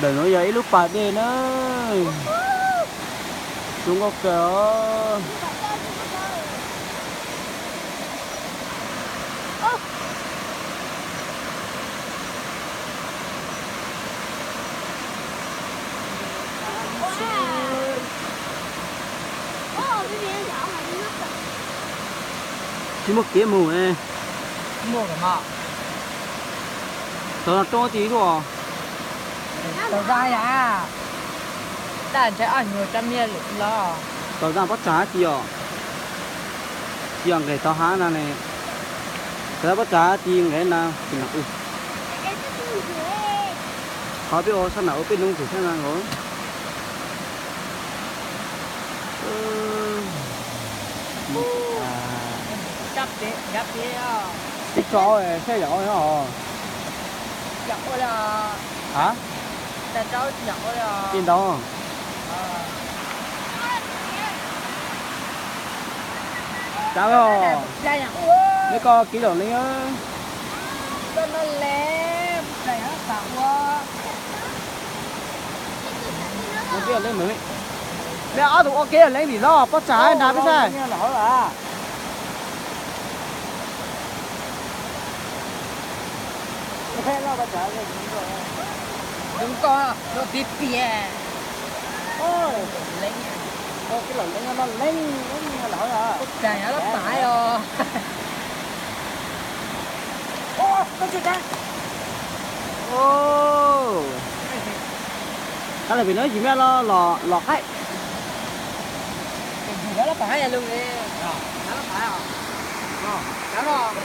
đừng nói vậy lúc bà đi nữa chúng có kìa. chỉ một kiếm mù này mua cái mà tao là to tí thôi tao ra à đàn trái ăn nhiều trăm miên lo tao ra bắt trái gì à chỉ ăn cái tao há này này tao bắt trái chi cái nào thì nào họ biết ô sao nào bên nông thì sao nào rồi gấp đi cái chó này xe nhỏ nữa dạo là hả ta cháu dạo là trên đó cháu rồi mấy con kỹ đồ lên á nó lép này nó sạc quá một cái lên mới mẹ ở tụ ok lên thì lo bắt trái đá biết sao đúng con nó bị bìa ôi lên cái lẩu lên nó lên lẩu à này nó tải rồi ô nó chưa ra ô cái này vì nói gì mẹ lo lò khách nó phải luôn đi nó phải đó rồi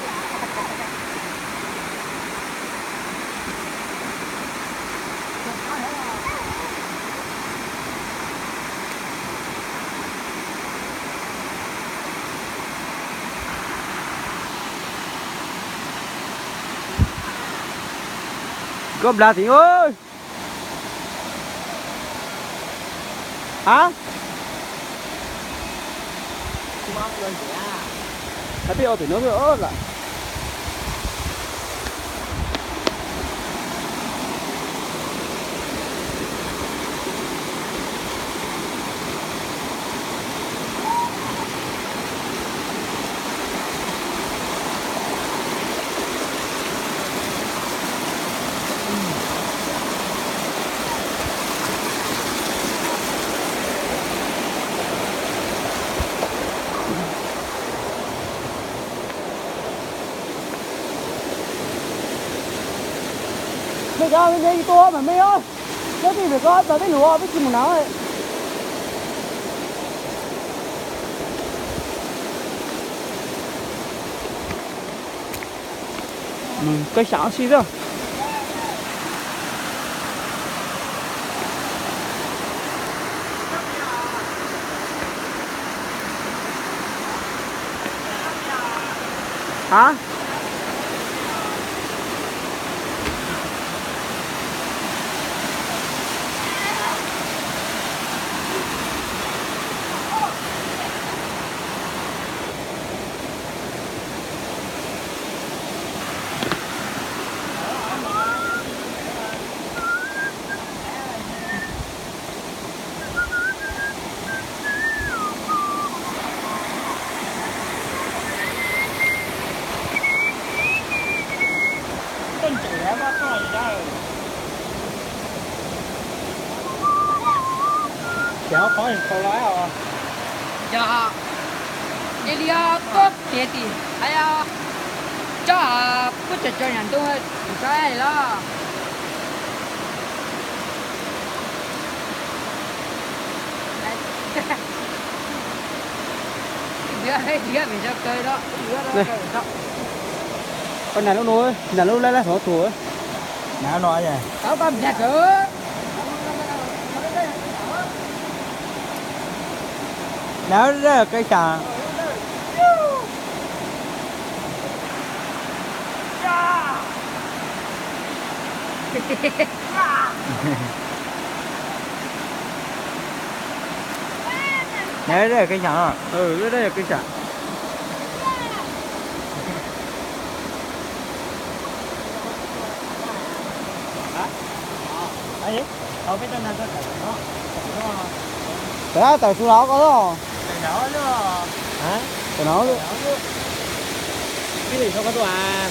cơm là thì ơi hả tapi ở thì nó nữa là mày ra cái gì to mà mày ơi cái gì phải có tao thấy lúa với chim một não ấy cây sáng xí rồi hả cháu có hình câu lái không dạ đi đi có tiền thì ai cho có cho nhận tôi cái này đó đĩa mình cho cây đó con này nó nuôi là nó lấy số tuổi nào nói vậy tao cầm nhà cửa nào đây là cây trà đấy đây là cây trà đây là cây trà hả? Gì? ở bên đó có nó Thế á, tại xuống đó có đó. đó nữa hả Tại nó luôn. cái gì không có tôi à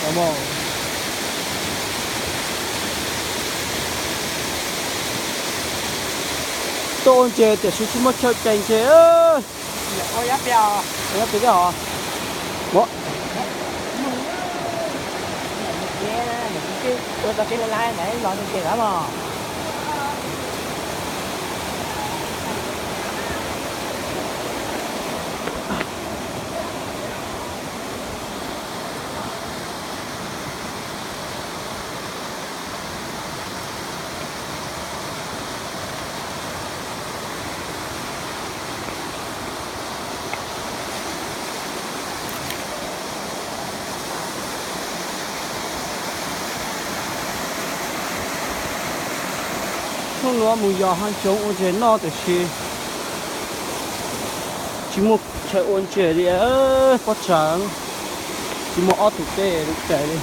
Đúng không? Tôn chè để xuống xuống mất chơi cành chè ơi. ôi áp bèo Nó tí cái hả? Bộ. tôi tao kêu lại nãy nói được tiền lắm mà Không nữa mùi giò hay chống ôn chè no để xì. Chỉ một chơi ôn chè đi ơi, có chẳng. Chỉ một ớt thực tế được chè đi.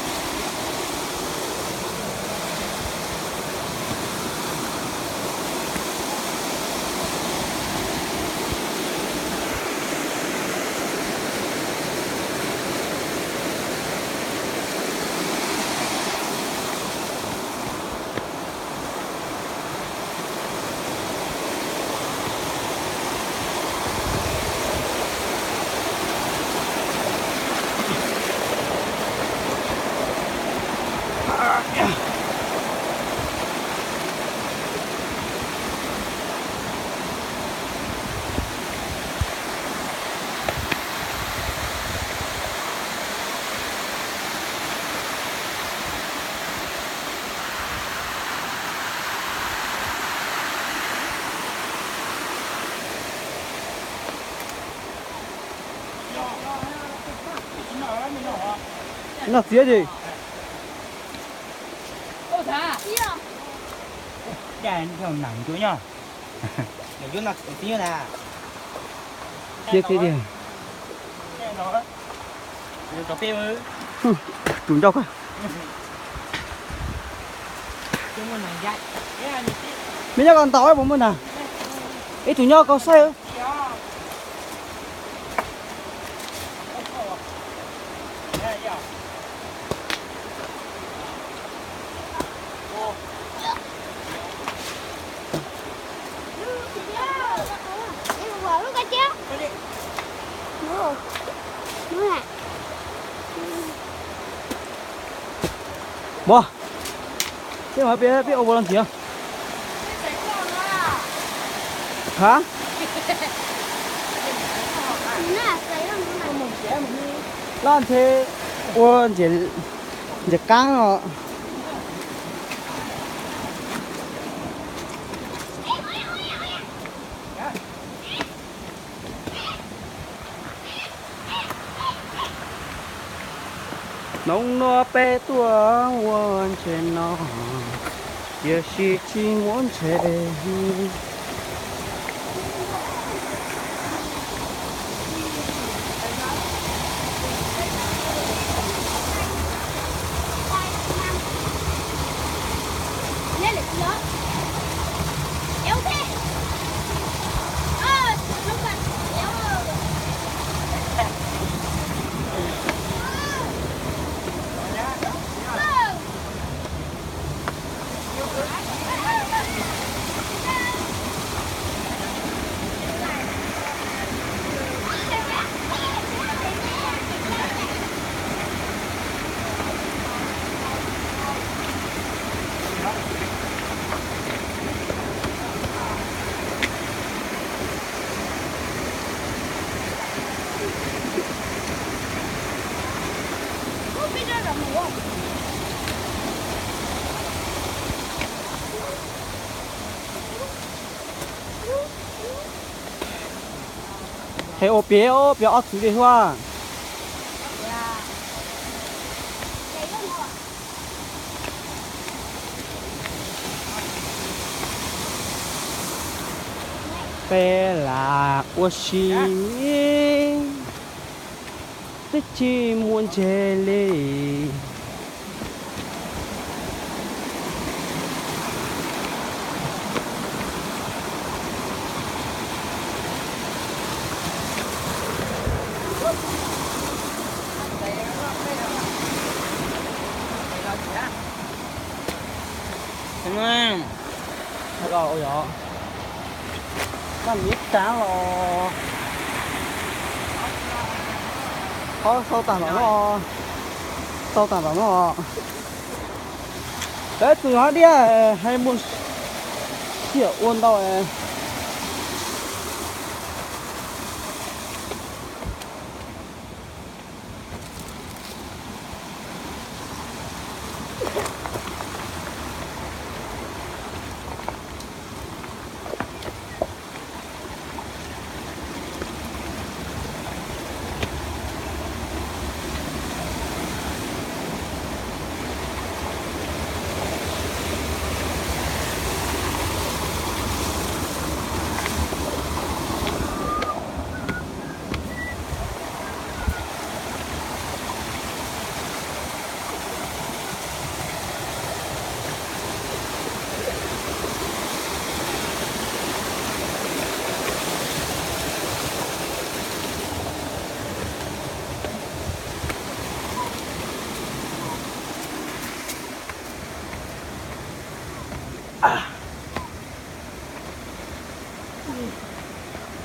Nó phía gì? ô thà Chà, nó nặng chỗ nhá. để vô nè tí nè Phía thế gì? Chà, nó. Điều cà phê ư. Chúng đâu coi. chúng mình này dạy Mình nhá còn tàu ấy bố mình à? Ê tụi nhau có xe ư? Bố. Thế mà biết ô làm gì không? Hả? Làm thế ô chỉ căng rồi. Nông nó bé tua quân trên nó giờ chỉ muốn chơi Hey, ô bé ớt thứ gì hoa? Bé là ô xí, tất chi muốn chơi lì. Cảm ơn. Rồi ôi dọ. Con biết cá lo. Có sâu tàn vào nó. Sâu tàn vào nó. Đấy tụi nó đi hay muốn kiểu ôn đâu ấy.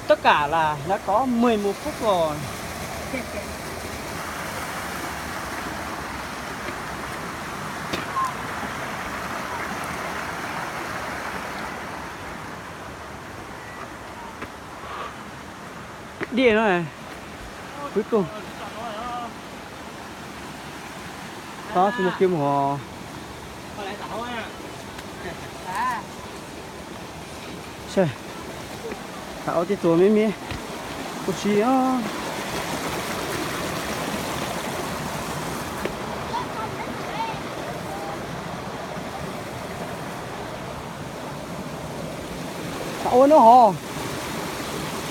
Tất cả là đã có 11 phút rồi. Đi nữa này. Cuối cùng. Đó, thì một kim hồ. Có lẽ tao á. Trời. Tạo thì tuổi mấy có gì á. Tạo nó hò.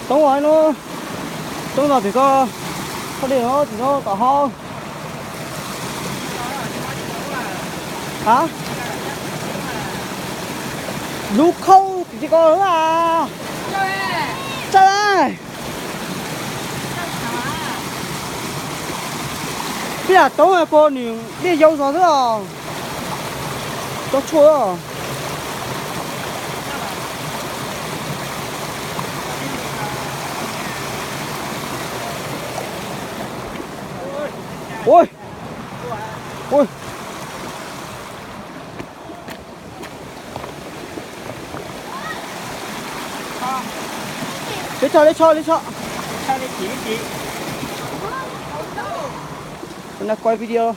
Đúng rồi nó. Đúng rồi thì có đi nó thì nó tạo ho. Hả? Lúc không thì có nữa à. Trời ơi. Bây giờ tối ngày cô thì đi dâu rồi thế à. Có chua à. Ôi. Ôi. Lấy cho. Sao đi chỉ chị? Mình đã quay video.